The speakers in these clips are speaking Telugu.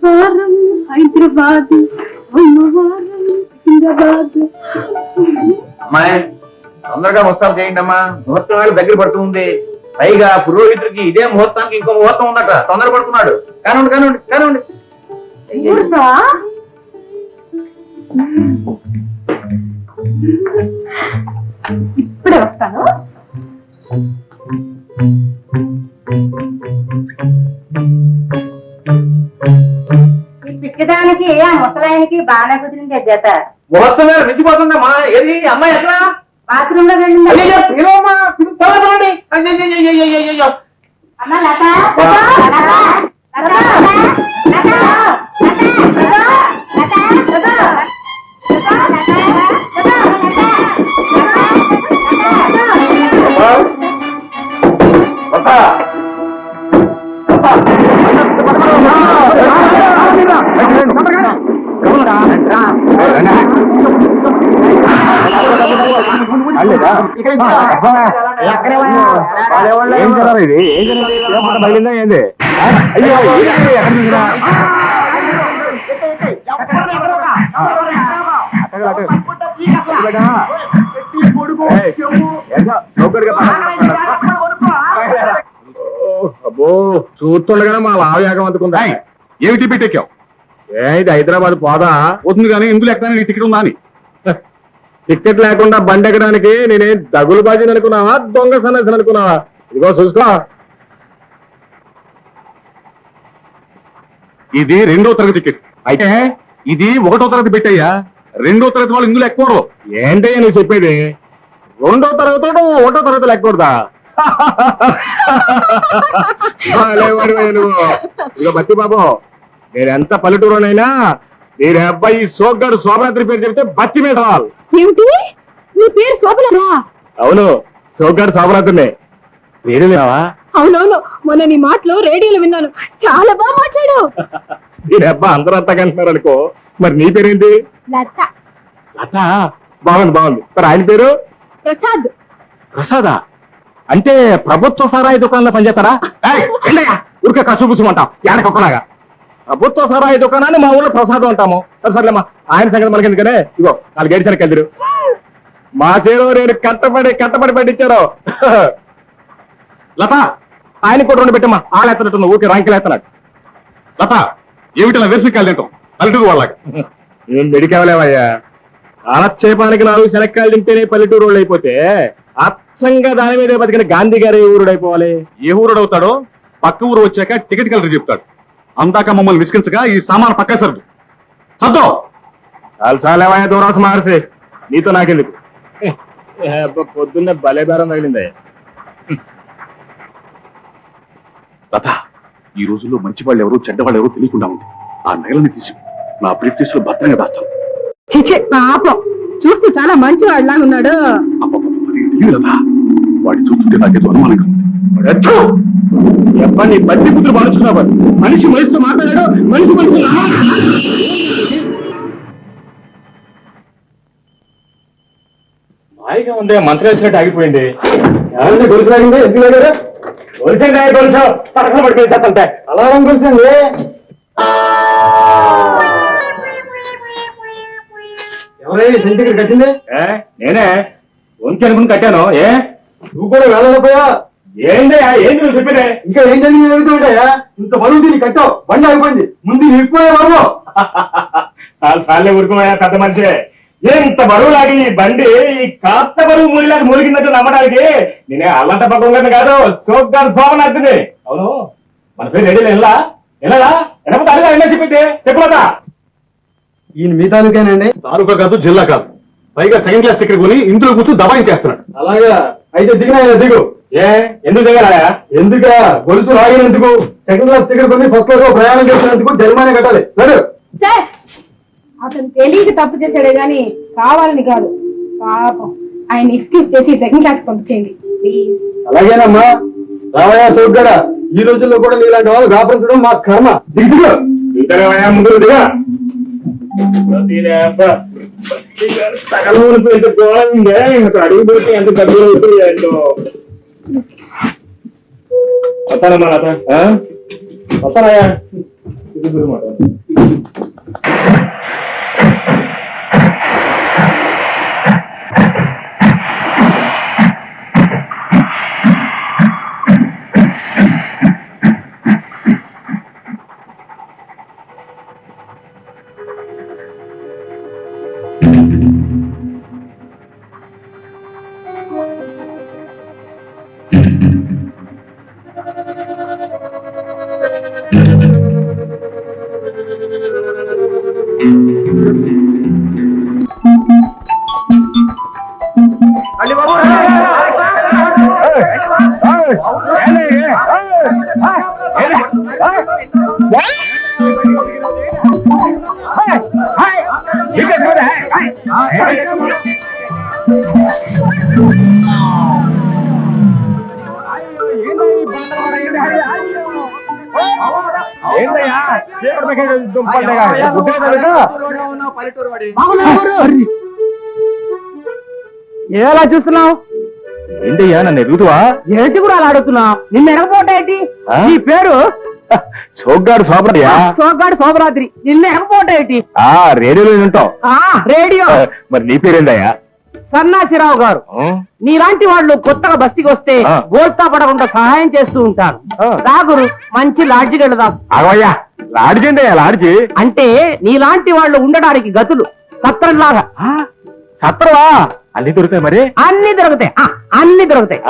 వారం హైదరాబాద్ అమ్మవారం సికింద్రాబాద్. అమ్మాయి తొందరగా ముహూర్తం చేయండి అమ్మా, ముహూర్తం వేళ దగ్గర పడుతుంది. పైగా పురోహితుడికి ఇదే ముహూర్తానికి ఇంకో ముహూర్తం ఉందట, తొందర పడుతున్నాడు. కానివ్వండి కానివ్వండి కానివ్వండి. ఇప్పుడే వస్తాను. ఈ పిక్కదానికి ఆ ముసలాయనికి బాగా కుదిరింది జత. ముహూర్తం వేళ మించిపోతుందమ్మా. ఏది అమ్మాయి ఎట్లా? బాత్రూమ్ లో వెళ్ళింది. అమ్మ లత ఏం కదా ఇది? బయలుందా ఏంది? అయ్యో అబ్బో చూస్తుండగానే మా లావయాగం అందుకుందా. ఏమి టికెట్ ఎక్కావు? ఇది హైదరాబాద్ పోదా పోతుంది కానీ ఇందులో ఎక్కడానికి టికెట్ ఉందా అని. టికెట్ లేకుండా బండి ఎక్కడానికి నేనేం దగులు బాజీని అనుకున్నావా, దొంగ సన్నసిని అనుకున్నావా? ఇదిగో చూసుకో, ఇది 2వ తరగతి టికెట్. అయితే ఇది 1వ తరగతి పెట్టయ్యా. 2వ తరగతి వాళ్ళు ఇందులో ఎక్కకూడదు. ఏంటయ్యా నువ్వు చెప్పేది? 2వ తరగతి 1వ తరగతిలో ఎక్కకూడదా? నువ్వు ఇదిగో బత్తి బాబు, నేను ఎంత పల్లెటూరునైనా మీరు అబ్బాయి సోగ్గాడు శోభరాత్రి పేరు చెప్తే బత్తి మీద రావాలి. ఏమిటి నీ పేరు శోభనరా? అవును, సోగ్గాడు శోభరాత్రినే. పేరు లేవా? అవునవును, మొన్న నీ మాటలో రేడియోలో విన్నాను. చాలా బాగా మాట్లాడావు. నేను అబ్బా అందరూ అంతా కంటున్నారు అనుకో. మరి నీ పేరేంటి? లత. లత? బాగుంది బాగుంది. మరి ఆయన పేరు? ప్రసాద్. ప్రసాదా? అంటే ప్రభుత్వ సారాయి దుకాణంలో పనిచేస్తారా? ఊరికే కసుపుసుమంటాం ఏడకొక్కలాగా. ప్రభుత్వ సారాయి దుకాణాన్ని మా ఊళ్ళో ప్రసాదం అంటాము. సరేలేమ్మా, ఆయన సంగతి మనకి ఎందుకనే. ఇగో 4 ఏడిసరికి వెళ్ళరు. మా చేరు నేను కట్టబడి పెట్టించారు. లత, ఆయన కూడా 2 పెట్టమ్మా. ఆలెత్తనట్టు ఊరికే రంకెలు ఎత్తనాడు. లత, ఏమిటలా వెర్సికాయలు తింటాం పల్లెటూరు వాళ్ళకి? ఏం మెడికేవలేవయ్యా. కాలక్షేపానికి 4 శనక్కాయలు తింటేనే పల్లెటూరు వాళ్ళు అయిపోతే అచ్చంగా దాని మీద బతికిన గాంధీ గారి ఊరుడైపోవాలి. ఏ ఊరుడవుతాడో పక్క ఊరు వచ్చాక టికెట్ కలెక్టర్ చెప్తాడు. అందాక మమ్మల్ని విసిగించగా ఈ సామాను పక్క సర్దు సర్దు. చాలేవయ్యా దూరాస మార్చి, నీతో నాకెందుకు. పొద్దున్నే భలే బేరం తగిలిందే. లత, ఈ రోజుల్లో మంచి వాళ్ళు ఎవరు చెడ్డవాళ్ళు ఎవరు తెలియకుండా ఉంది. ఆ నగలని తీసి నా బ్రీఫ్ కేసులో భద్రంగా దాస్తాను. పాపం, చూస్తూ చాలా మంచి వాళ్ళలాగా ఉన్నాడు. వాడి చూస్తుంటే నాకేదో అనుమానంగా ఉంది. నీ బట్టి పుత్రులు బాగున్నావు. మనిషి మనిషితో మాట్లాడాడు, మనిషి మనిషి హాయిగా ఉందే. మంత్రి వేసినట్టు ఆగిపోయింది. ఎవరంటే గొలుసు లాగింది? ఎందుకు లాగారు? గొలుసండి, గొలుసు పక్కన పడిపోయి చెప్పంటే అలారం గొలుసండి. ఎవరైనా సెంచరీ కట్టింది? నేనే వంకి అనుకుని కట్టాను. ఏ నువ్వు కూడా వెళ్ళకపోయా? ఏంటి నువ్వు చెప్పేదే? ఇంకా ఏం జరిగింది వెళ్తుంటాయా? ఇంత బరువు దీన్ని కట్టావు, బండి అయిపోయింది. ముందు నిలిపోయా బాబు. చాలే ఊరుకోయా పెద్ద మనిషి. ఇంత బరువు లాగి ఈ బండి ఈ కాస్త బరువు మూలిలాగా మూలిగినట్టు నమ్మడానికి నేనే అల్లంట పక్కన కాదు, సోగ్గారు శోభనార్థిని. అవును, మన పేరు రెడీ వెళ్ళా ఎనకపోతే అడిగా అయినా చెప్పితే చెప్పలేదా? ఈయన మీ తాలూకేనండి? తాలూకా కాదు, జిల్లా కాదు. పైగా 2nd క్లాస్ టికెట్ కొని ఇందులో కూర్చొని దబాయించేస్తున్నాడు. అలాగా? అయితే దిగినా దిగు. ఎందుకు దిగారా? ఎందుకా? గొలుసు లాగినందుకు. 2nd క్లాస్ టికెట్ కొని 1st క్లాస్ ప్రయాణం చేసినందుకు జరిమానా కట్టాలి. సార్, అతను తెలియక తప్పు చేశాడే గాని కావాలని కాదు. పాపం, ఆయన ఎక్స్క్యూజ్ చేసి 2nd క్లాస్ పంపించేయండి ప్లీజ్. అలాగేనమ్మా. రావయా సోగ్గాడా, ఈ రోజుల్లో కూడా నీలాంటి వాళ్ళు కాపాడించడం మా కర్మ. దిగుగా ముందు దిగా. అడుగు పెట్టి ఎంత డబ్బులు అవుతాయంటో. వస్తానమ్మా లత, వస్తానయ్యా. ఎలా చూస్తున్నావు? ఏంటయ్యా నన్ను ఎదుగుతావా? ఏంటి కూడా అలా అడుగుతున్నావు? నిన్ను ఎడకపోటేటి? నీ పేరు సోగ్గాడు శోభనయ్యా. సోగ్గాడు శోభరాత్రి. నిన్ను ఎడకపోటేటి? రేడియోలో ఉంటావు. రేడియో. మరి నీ పేరేందయ్యా? సన్నాసిరావు గారు. నీలాంటి వాళ్ళు కొత్తగా బస్తీకి వస్తే గోల్తా పడకుండా సహాయం చేస్తూ ఉంటారు. రాగురు మంచి లాడ్జికి వెళదాం. అగవయ్యా లాడ్జి ఏంటయ్యా? లాడ్జి అంటే నీలాంటి వాళ్ళు ఉండడానికి గతులు సత్రంలాగా. సత్రవా? అన్ని దొరుకుతాయి మరి? అన్ని దొరుకుతాయి. అన్ని దొరుకుతాయి.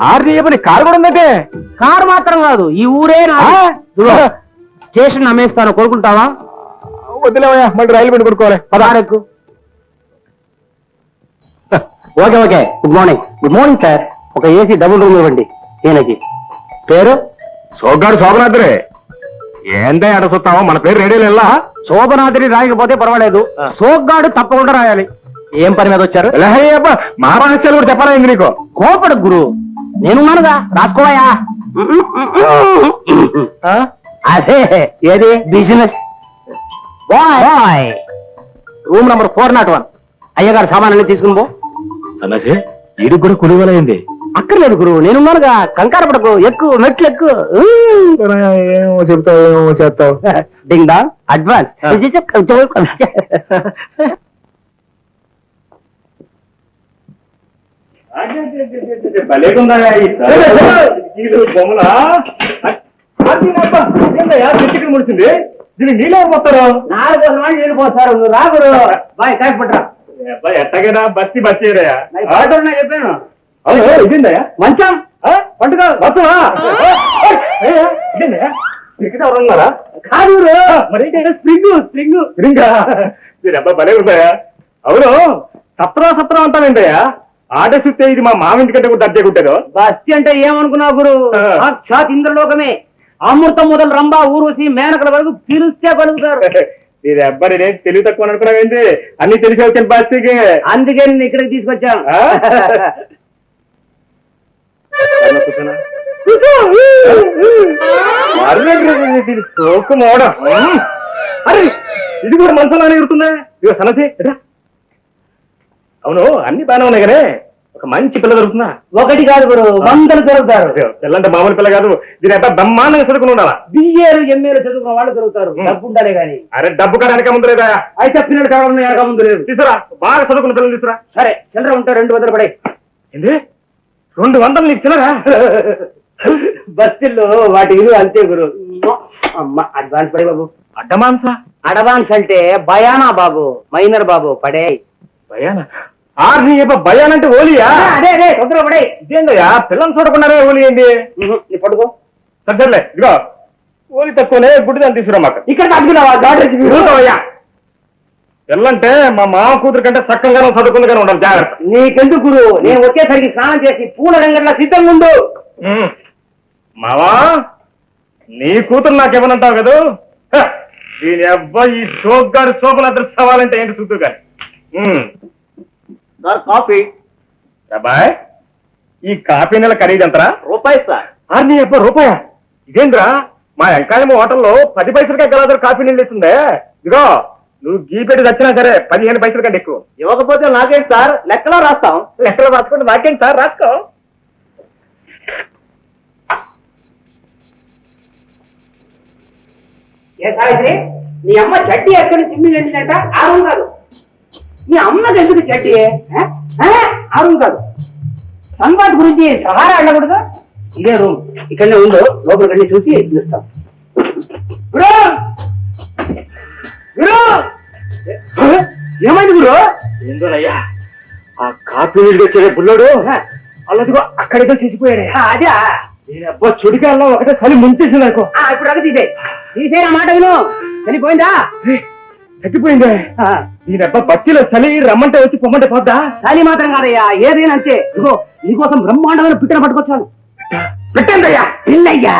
కారు చెప్పని కారు కూడా ఉందంటే? కారు మాత్రం కాదు, ఈ ఊరే స్టేషన్ అమ్మేస్తాను. కొనుక్కుంటావా? వద్దులేవయ్యా, మళ్ళీ రైలు పెట్టి కొనుక్కోవాలి. పదారెక్కు. Okay okay. Good morning. Good morning sir. ఒక ఏసీ డబుల్ రూమ్ ఇవ్వండి. ఈయనకి పేరు సోగ్గాడు శోభనాద్రి. ఏందే అడ చూస్తావా? మన పేరు రేడియోలో వెళ్ళా. శోభనాద్రి రాయకపోతే పర్వాలేదు, సోగ్గాడు తప్పకుండా రాయాలి. ఏం పని మీద వచ్చారు? మా రహస్యాలు కూడా చెప్పాలా నీకు? కోపడు గురు, నేనున్నానుగా, రాసుకోవాయా. అదే ఏది బిజినెస్ బాయ్. Room number 401. అయ్యగారు సామాన్లు తీసుకుని పో. సన్నాసి ఇది కూడా కుడివలైంది. అక్కర్లేదు గురువు, నేనున్నానుగా, కంగారు పడకు. ఎక్కువ మెట్లు ఎక్కువ. ఏమో చెప్తావు, ఏమో చేస్తావు. Ding dong advance. ముడిచింది. దీనికి నీళ్ళు పోతారు. 4 మంది నీళ్ళు పోస్తారు. నువ్వు రాగురు బాయ్. కాయ పట్టరా. ఎట్టగైనా బస్తి బస్సేరయ్యా. చెప్పాను. ఇదేందయ్యా? మంచం పండుగ బస్సువా? ఇదేందయ్యా? క్రికెట్ ఎవరు ఉన్నారా? కాదు మరి స్ప్రింగ్ స్ప్రింగ్ స్ప్రింగ్. మీరు అబ్బాయి భలే ఉంటాయా? అవును, సత్రం అంటావేంటయ్యా? ఆట చూస్తే ఇది మా మామింటి కంటే కూడా అద్దె కుట్టారు. బస్తి అంటే ఏమనుకున్నావు గురు? సాక్షాత్ ఇంద్రలోకమే. అమృతం మొదలు రంభా ఊర్వశి మేనకల వరకు పిలిస్తే పలుకుతారు. మీరు అబ్బాయి నేను తెలివి తక్కువ అనుకున్నావేంటి? అన్ని తెలిసి వచ్చాను బస్తికి. అందుకే నేను ఇక్కడికి తీసుకొచ్చాను. అరే ఇది కూడా మనసులోనే ఎగురుతుందా? ఇక సనసి. అవును, అన్ని బాగానే ఉన్నాయి కానీ ఒక మంచి పిల్ల దొరుకుతుందా? ఒకటి కాదు గురు, 100 దొరుకుతారు. పిల్లంటే మామూలు పిల్ల కాదు. దీని అబ్బాయి బ్రహ్మాండంగా చదువుకుని ఉండాలా. బిఏలు ఎంఏలు చదువుకున్న వాళ్ళు దొరుకుతారు. డబ్బు ఉండాలి కానీ. అరే డబ్బు కానీ వెనక ముందు లేదా? అయితే పిల్లలు కావడం వెనక ముందు లేదు. తీసురా, బాగా చదువుకున్న పిల్లలు తీసురా. సరే, చిల్లర ఉంటే 200 పడే. ఏంది 200 నీకు చిల్లరా? బస్సుల్లో వాటి విలువ అంతే గురు. అమ్మ అడ్వాన్స్ పడే బాబు. అడ్వాన్సా? అడ్వాన్స్ అంటే భయానా బాబు, మైనర్ బాబు పడే. భయానా? భయాన్ అంటే ఓలియా? అదే అదే తొందర పడే. ఇదేందయ్యా పిల్లలు చూడకున్నారే ఓలి ఏంటి? నీ పట్టుకో. సర్లే, ఇదిగో ఓలి తక్కువనే గుడ్డిదాన్ని తీసుకురా. మాకు ఇక్కడ తగ్గుతావా? పిల్లంటే మా మామ కూతురు కంటే చక్కగానే చదువుకుందిగానే ఉండాలి. జాగ్రత్త. నీకెందుకు గురు, నేను వచ్చేసరికి స్నానం చేసి పూల రంగంలో సిద్ధంగా ఉండు. మావా నీ కూతురు నాకేమనంటావు కదా? దీని అబ్బాయి ఈ సోగ్గాడు శోభనాద్రి సవాలంటే ఏంటి చూద్దు కానీ. కాఫీ. అబ్బాయ్ ఈ కాఫీ నెల ఖరీదు ఎంతరా? రూపాయి సార్. నీ అబ్బా రూపాయా? ఇదేంద్రా మా వెంకాయమ్మ హోటల్లో 10 పైసలకే గలాదరు కాఫీ నీళ్ళు ఇస్తుందే. ఇదిగో నువ్వు గీ పెట్టి వచ్చినా సరే 15 పైసల కంటే ఎక్కువ ఇవ్వకపోతే నాకేంటి సార్, లెక్కలో రాస్తాం. లెక్కలో రాసుకుంటే నాకేంటి సార్, రాసుకో. ఏ సావిత్రి నీ అమ్మ చడ్డీ వేసుకొని స్విమ్మింగ్ వెళ్ళిందంట ఆ రూమ్ కాదు నీ అమ్మకి ఎందుకు చడ్డీ ఆ రూమ్ కాదు సంవాద్ గురించి సహారా అడగకూడదు ఇదే రూమ్ ఇక్కడనే ఉందో లోపలికి వెళ్ళి చూసి పిలుస్తాం గురు గురు ఏమైంది గురు ఏందోనయ్యా ఆ కాపీ నీళ్ళు వచ్చే బుల్లోడు అల్లదిగో అక్కడితో చేసిపోయాడే అదే నేను అబ్బా చుడికాల్లో ఒకటే చలి ముంచేసింది నాకు ఇప్పుడు అక్కడ తీసే ఆ మాట విను చనిపోయిందా తగ్గిపోయిందే నేను అబ్బా బచ్చిలో చలి రమ్మంటే వచ్చి పొమ్మంటే పోద్దా చలి మాత్రం కాదయ్యా ఏదైనా అంతే ఇదిగో నీకోసం బ్రహ్మాండమైన పిట్టన పట్టుకొచ్చాను పెట్టండియ్యా పిల్లయ్యా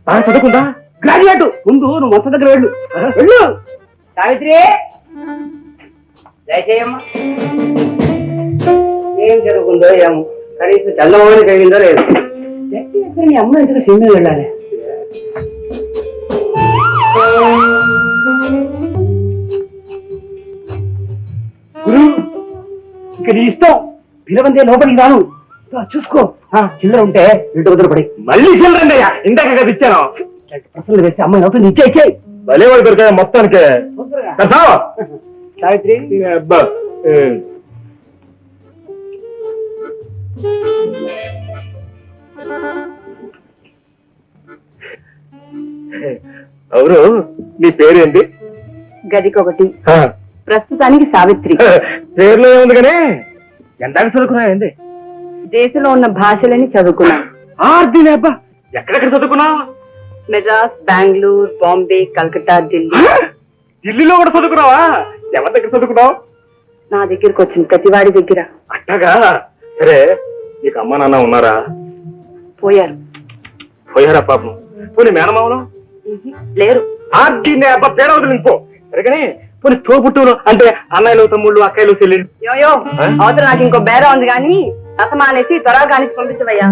బాగా చదువుకుందా గ్రాడ్యుయేట్ ముందు నువ్వు మొత్తం దగ్గర వెళ్ళు వెళ్ళు సావిత్రి దయచేయమ్మా ఏం జరుగుతుందో ఏమో కనీసం చల్లమని కలిగిందో లేదు నీ అమ్మ ఎందుకు సిమ్మి వెళ్ళాలి గురు ఇక నీ ఇష్టం పిలవందే లోపలికి రాను చూసుకో చిల్లర ఉంటే ఇంటి వదిలి పడి మళ్ళీ చిల్లరండి అయ్యా ఇందాక కదా ఇచ్చాను ప్రశ్నలు వేస్తే అమ్మాయి అవుతుంది ఇచ్చే భలేవాడు దొరికాయి మొత్తానికి సావిత్రి అబ్బా అవును నీ పేరేంటి గదికొకటి ప్రస్తుతానికి సావిత్రి పేర్లో ఏముంది కానీ ఎంత చదువుకున్నాయండి దేశంలో ఉన్న భాషలని చదువుకున్నాను ఆర్దిని అబ్బా ఎక్కడెక్కడ చదువుకున్నావు మెడ్రాస్ బెంగళూరు బాంబే కలకత్తా ఢిల్లీ ఢిల్లీలో కూడా చదువుకున్నావా ఎవరి దగ్గర చదువుకున్నావు నా దగ్గరికి వచ్చింది ప్రతివాడి దగ్గర అట్టగా సరే నీకు అమ్మ నాన్న ఉన్నారా పోయారు పోయారా పాపం పోనీ మేనమామను లేరు ఆర్దిని అబ్బా పేడ వదిలి పో సరే కానీ పోనీ తోబుట్టులు అంటే అన్నయ్యలు తమ్ముళ్ళు అక్కయ్యలు చెల్లెలు యోయో అవతల నాకు ఇంకో బేర ఉంది కానీ రసమానేసి త్వరగా కానిచ్చి పంపించవయ్యా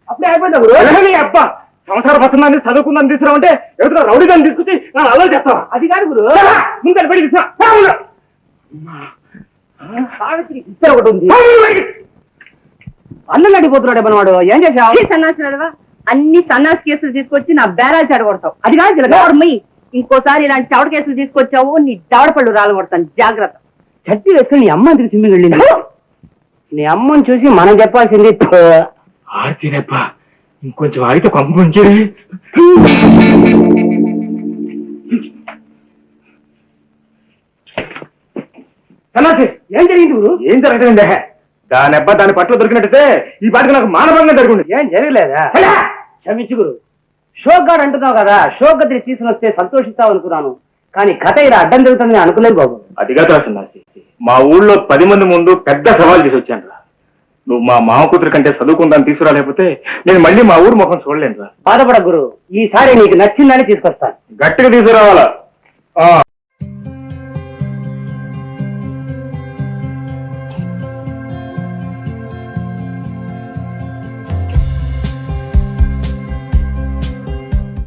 అప్పుడే అయిపోయింది అబ్బా సంసార పత్రాన్ని చదువుకుందని తీసుకురావంటే ఎవరు రౌడీదాన్ని తీసుకొచ్చి నేను అలవాటు చేస్తాను అది కాదు గురు ముందు పడి సావిత్రి ఇద్దరు ఒకటి ఉంది అన్నం నడిపోతున్నాడు మనవాడు ఏం చేసావు సన్నాసి అన్ని సన్నాసి కేసులు తీసుకొచ్చి నా బేరాలు చెడగొడతావు అది కాదు గవర్మీ ఇంకోసారి ఇలాంటి చవడ కేసులు తీసుకొచ్చావు నీ దవడ పళ్ళు రాలగొడతాను జాగ్రత్త చట్టి వేసుకుని నీ అమ్మ ఎందుకు సిమ్మింగ్ వెళ్ళింది నీ అమ్మని చూసి మనం చెప్పాల్సింది ఆర్తినప్ప ఇంకొంచెం ఆగితే కొంప ముంచేది సన్నాసి ఏం జరిగింది గురు ఏం జరగదండి దాని అబ్బా దాని పట్ల దొరికినట్టయితే ఈ పాటికి నాకు మానభంగం జరుగుంది ఏం జరగలేదా క్షమించు గురు షోక్ గారు అంటున్నావు కదా షోక్ గదిని తీసుకుని వస్తే సంతోషిస్తావు అనుకున్నాను కానీ కథ ఇలా అడ్డం జరుగుతుందని అనుకోలేదు బాబు అది కాదు సన్నాసి మా ఊళ్ళో 10 మంది ముందు పెద్ద సవాల్ చేసి వచ్చాను నువ్వు మా మామ కూతురు కంటే చదువుకుందాన్ని తీసుకురాలేకపోతే నేను మళ్ళీ మా ఊరు ముఖం చూడలేను రా బాధపడ గురు ఈసారి నీకు నచ్చిందని తీసుకొస్తాను గట్టిగా తీసుకురావాలా